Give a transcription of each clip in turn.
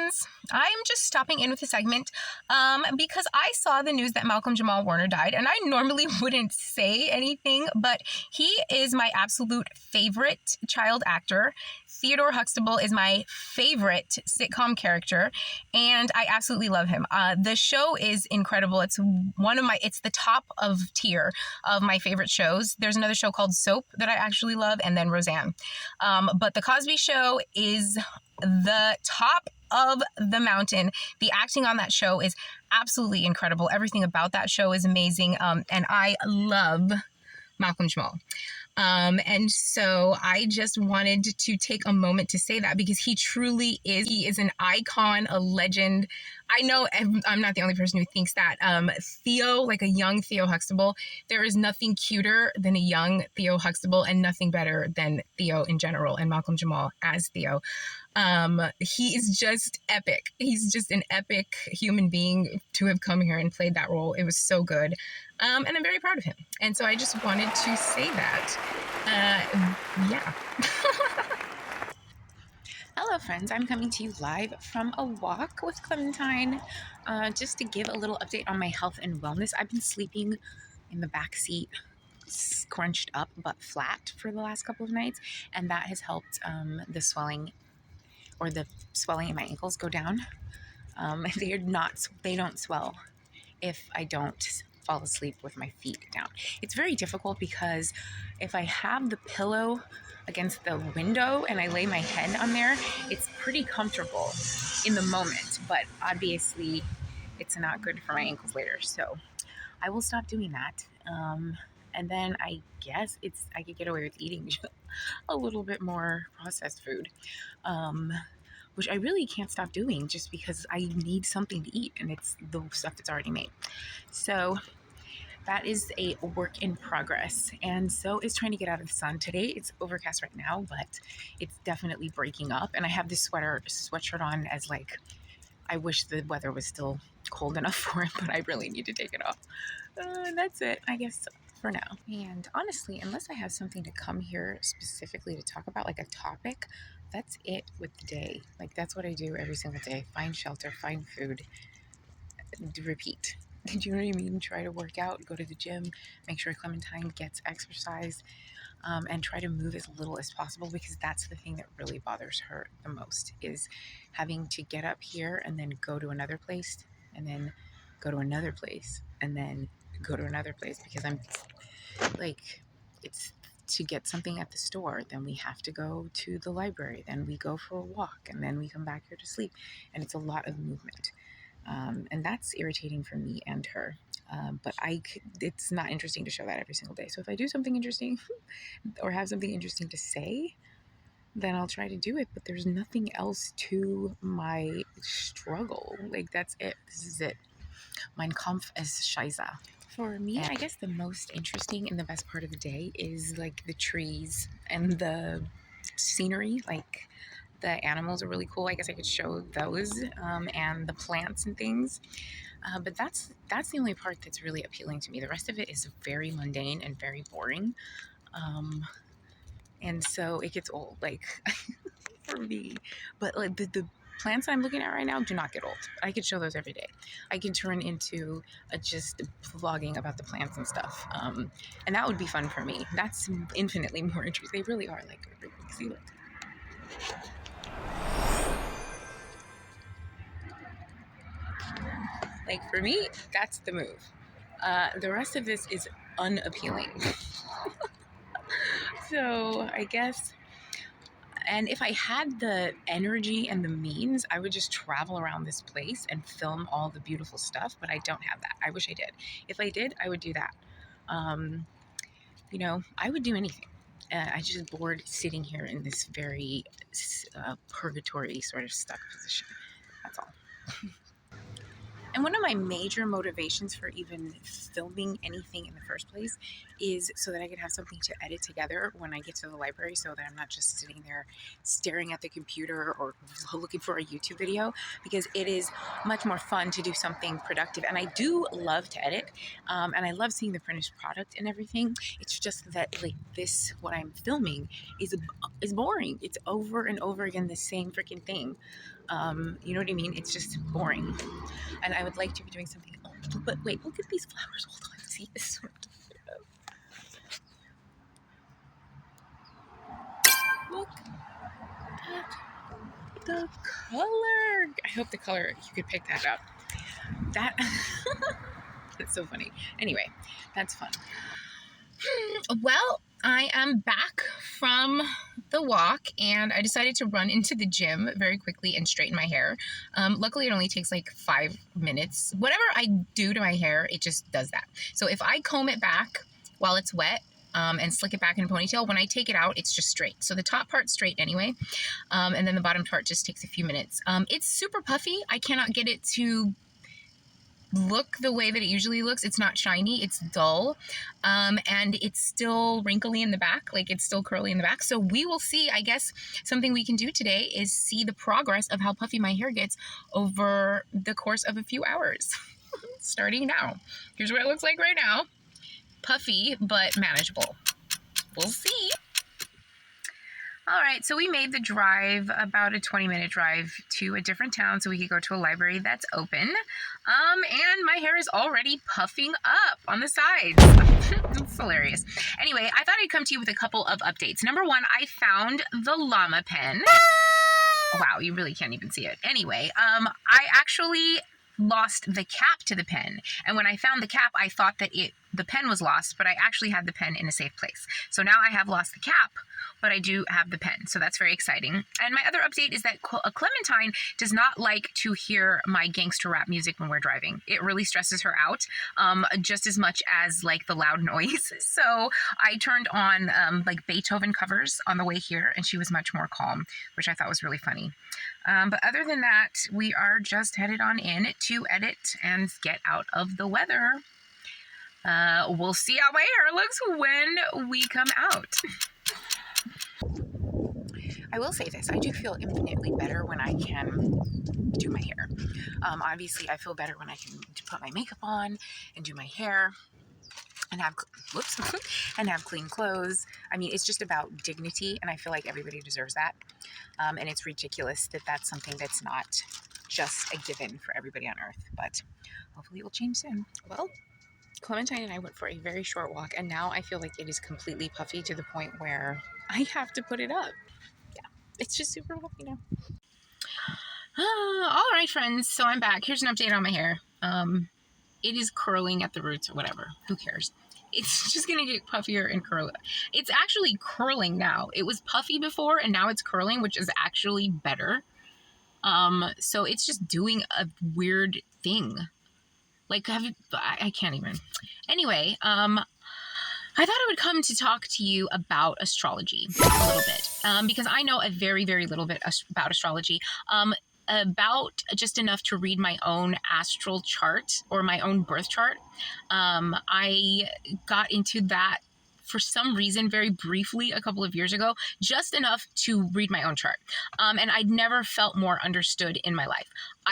friends. I'm just stopping in with a segment because I saw the news that Malcolm Jamal Warner died, and I normally wouldn't say anything, but he is my absolute favorite child actor. Theodore Huxtable is my favorite sitcom character, and I absolutely love him. The show is incredible. It's the top of tier of my favorite shows. There's another show called Soap that I actually love, and then Roseanne. But The Cosby Show is the top of the mountain. The acting on that show is absolutely incredible. Everything about that show is amazing. And I love Malcolm Jamal. And so I just wanted to take a moment to say that because he truly is. He is an icon, a legend. I know I'm not the only person who thinks that. Theo, like a young Theo Huxtable, there is nothing cuter than a young Theo Huxtable and nothing better than Theo in general and Malcolm Jamal as Theo. He is just epic. He's just an epic human being to have come here and played that role. It was so good. And I'm very proud of him. And so I just wanted to say that. Yeah. Hello friends, I'm coming to you live from a walk with Clementine just to give a little update on my health and wellness. I've been sleeping in the back seat, scrunched up but flat for the last couple of nights, and that has helped the swelling in my ankles go down. They don't swell if I don't fall asleep with my feet down. It's very difficult because if I have the pillow against the window and I lay my head on there, it's pretty comfortable in the moment, but obviously it's not good for my ankles later. So I will stop doing that. And then I guess I could get away with eating a little bit more processed food, which I really can't stop doing just because I need something to eat, and it's the stuff that's already made. So that is a work in progress, and so is trying to get out of the sun. Today it's overcast right now, but it's definitely breaking up, and I have this sweatshirt on as like, I wish the weather was still cold enough for it, but I really need to take it off. That's it, I guess, for now. And honestly, unless I have something to come here specifically to talk about, like a topic, that's it with the day. Like, that's what I do every single day. Find shelter, find food, repeat. Do you know what I mean? Try to work out, go to the gym, make sure Clementine gets exercise, and try to move as little as possible, because that's the thing that really bothers her the most, is having to get up here and then go to another place, and then go to another place, and then go to another place, because I'm like, it's to get something at the store, then we have to go to the library, then we go for a walk, and then we come back here to sleep, and it's a lot of movement. And that's irritating for me and her. But it's not interesting to show that every single day. So if I do something interesting or have something interesting to say, then I'll try to do it. But there's nothing else to my struggle. Like, that's it. This is it. Mein Kampf ist scheiße. For me, I guess the most interesting and the best part of the day is like the trees and the scenery. Like, the animals are really cool. I guess I could show those, and the plants and things. But that's the only part that's really appealing to me. The rest of it is very mundane and very boring. And so it gets old, like, for me. But like the plants I'm looking at right now do not get old. I could show those every day. I can turn into just vlogging about the plants and stuff. And that would be fun for me. That's infinitely more interesting. They really are like, see, look. Like, for me, that's the move. The rest of this is unappealing. So I guess, and if I had the energy and the means, I would just travel around this place and film all the beautiful stuff, but I don't have that. I wish I did. If I did, I would do that. I would do anything. I just bored sitting here in this very purgatory sort of stuck position. That's all. And one of my major motivations for even filming anything in the first place is so that I can have something to edit together when I get to the library, so that I'm not just sitting there staring at the computer or looking for a YouTube video, because it is much more fun to do something productive. And I do love to edit, and I love seeing the finished product and everything. It's just that like this, what I'm filming is boring. It's over and over again the same freaking thing. You know what I mean? It's just boring. And I would like to be doing something else. But wait, look at these flowers. Hold on. See this one? Look at the color. I hope the color, you could pick that up. That, that's so funny. Anyway, that's fun. Well, I am back from the walk, and I decided to run into the gym very quickly and straighten my hair. Luckily, it only takes like 5 minutes. Whatever I do to my hair, it just does that. So if I comb it back while it's wet, and slick it back in a ponytail, when I take it out, it's just straight. So the top part's straight anyway, and then the bottom part just takes a few minutes. It's super puffy. I cannot get it to look the way that it usually looks. It's not shiny, it's dull, and it's still wrinkly in the back, like it's still curly in the back. So we will see. I guess something we can do today is see the progress of how puffy my hair gets over the course of a few hours. Starting now. Here's what it looks like right now. Puffy, but manageable. We'll see. All right, so we made the drive, about a 20-minute drive to a different town so we could go to a library that's open. And my hair is already puffing up on the sides. It's hilarious. Anyway, I thought I'd come to you with a couple of updates. Number one, I found the llama pen. Wow, you really can't even see it. Anyway, I actually lost the cap to the pen. And when I found the cap, I thought that the pen was lost, but I actually had the pen in a safe place. So now I have lost the cap, but I do have the pen. So that's very exciting. And my other update is that Clementine does not like to hear my gangster rap music when we're driving. It really stresses her out, just as much as like the loud noise. So I turned on like Beethoven covers on the way here, and she was much more calm, which I thought was really funny. But other than that, we are just headed on in to edit and get out of the weather. We'll see how my hair looks when we come out. I will say this, I do feel infinitely better when I can do my hair. Obviously, I feel better when I can put my makeup on and do my hair and have, and have clean clothes. I mean, it's just about dignity, and I feel like everybody deserves that. And it's ridiculous that that's something that's not just a given for everybody on earth, but hopefully it will change soon. Well, Clementine and I went for a very short walk, and now I feel like it is completely puffy to the point where I have to put it up. Yeah, it's just super puffy now. All right, friends. So I'm back. Here's an update on my hair. It is curling at the roots or whatever. Who cares? It's just going to get puffier and curl. It's actually curling now. It was puffy before, and now it's curling, which is actually better. So it's just doing a weird thing. Like, I can't even. Anyway, I thought I would come to talk to you about astrology a little bit, because I know a very, very little bit about astrology, about just enough to read my own astral chart or my own birth chart. I got into that for some reason very briefly a couple of years ago, just enough to read my own chart. And I'd never felt more understood in my life.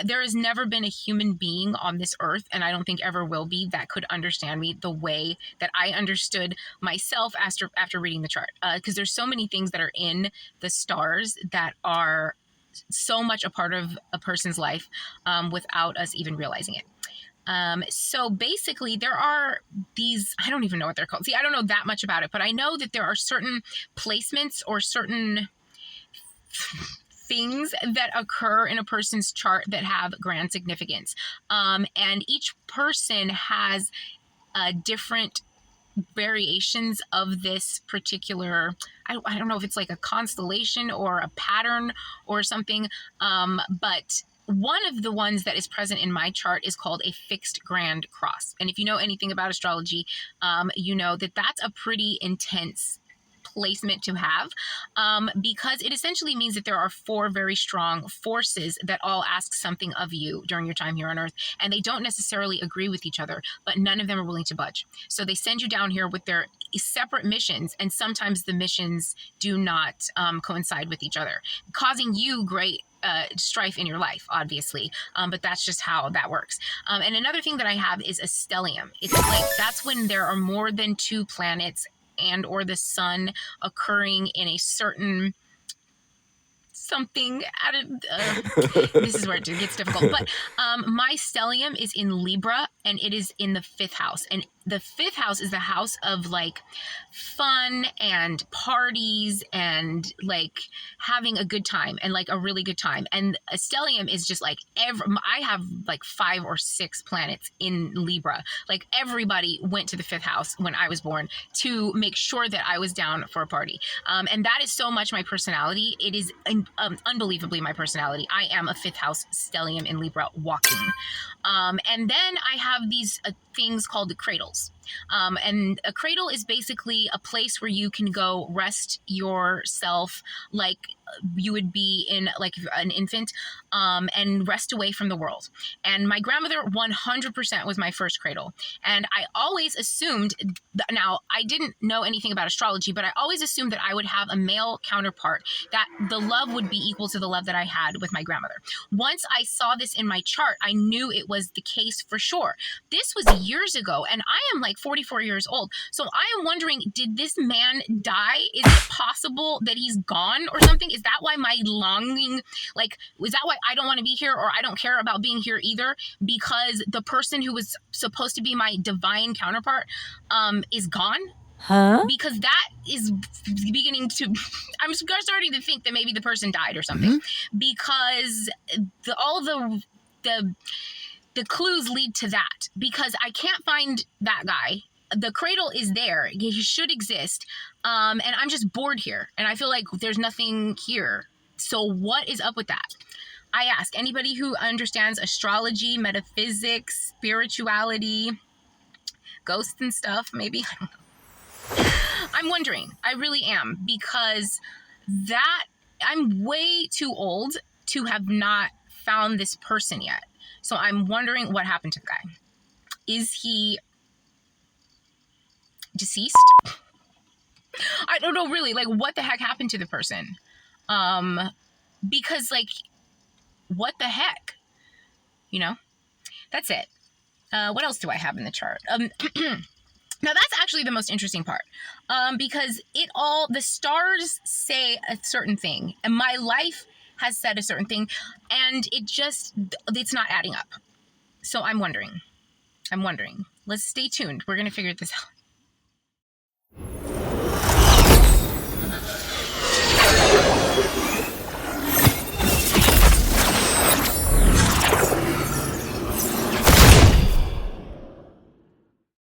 There has never been a human being on this earth, and I don't think ever will be, that could understand me the way that I understood myself after reading the chart. Because there's so many things that are in the stars that are so much a part of a person's life without us even realizing it. So basically there are these, I don't even know what they're called. See, I don't know that much about it, but I know that there are certain placements or certain things that occur in a person's chart that have grand significance. And each person has different variations of this particular, I don't know if it's like a constellation or a pattern or something, but one of the ones that is present in my chart is called a fixed grand cross. And if you know anything about astrology, you know that that's a pretty intense placement to have, because it essentially means that there are 4 very strong forces that all ask something of you during your time here on Earth, and they don't necessarily agree with each other, but none of them are willing to budge. So they send you down here with their separate missions, and sometimes the missions do not coincide with each other, causing you great strife in your life, obviously, but that's just how that works. And another thing that I have is a stellium. It's like that's when there are more than 2 planets and or the sun occurring in a certain something out of this is where it gets difficult, but my stellium is in Libra, and it is in the 5th house, and the 5th house is the house of like fun and parties and like having a good time and like a really good time. And a stellium is just like I have like 5 or 6 planets in Libra. Like everybody went to the 5th house when I was born to make sure that I was down for a party. And that is so much my personality. It is unbelievably my personality. I am a 5th house stellium in Libra walking. And then I have these things called the cradles. And a cradle is basically a place where you can go rest yourself like you would be in like an infant, and rest away from the world. And my grandmother 100% was my first cradle. And I always assumed, now I didn't know anything about astrology, but I always assumed that I would have a male counterpart, that the love would be equal to the love that I had with my grandmother. Once I saw this in my chart, I knew it was the case for sure. This was years ago, and I am like 44 years old. So I am wondering, did this man die? Is it possible that he's gone or something? Is that why my longing, like, is that why I don't want to be here, or I don't care about being here either? Because the person who was supposed to be my divine counterpart is gone? Huh? Because that is beginning to, I'm starting to think that maybe the person died or something. Mm-hmm. Because all the clues lead to that, because I can't find that guy. The cradle is there. He should exist. And I'm just bored here. And I feel like there's nothing here. So what is up with that? I ask anybody who understands astrology, metaphysics, spirituality, ghosts and stuff, maybe. I'm wondering. I really am. Because I'm way too old to have not found this person yet. So I'm wondering what happened to the guy. Is he deceased? I don't know, really. Like, what the heck happened to the person? Because, like, what the heck? You know? That's it. What else do I have in the chart? Now, that's actually the most interesting part. Because the stars say a certain thing. And my life has said a certain thing. And it's not adding up. So I'm wondering. Let's stay tuned. We're going to figure this out.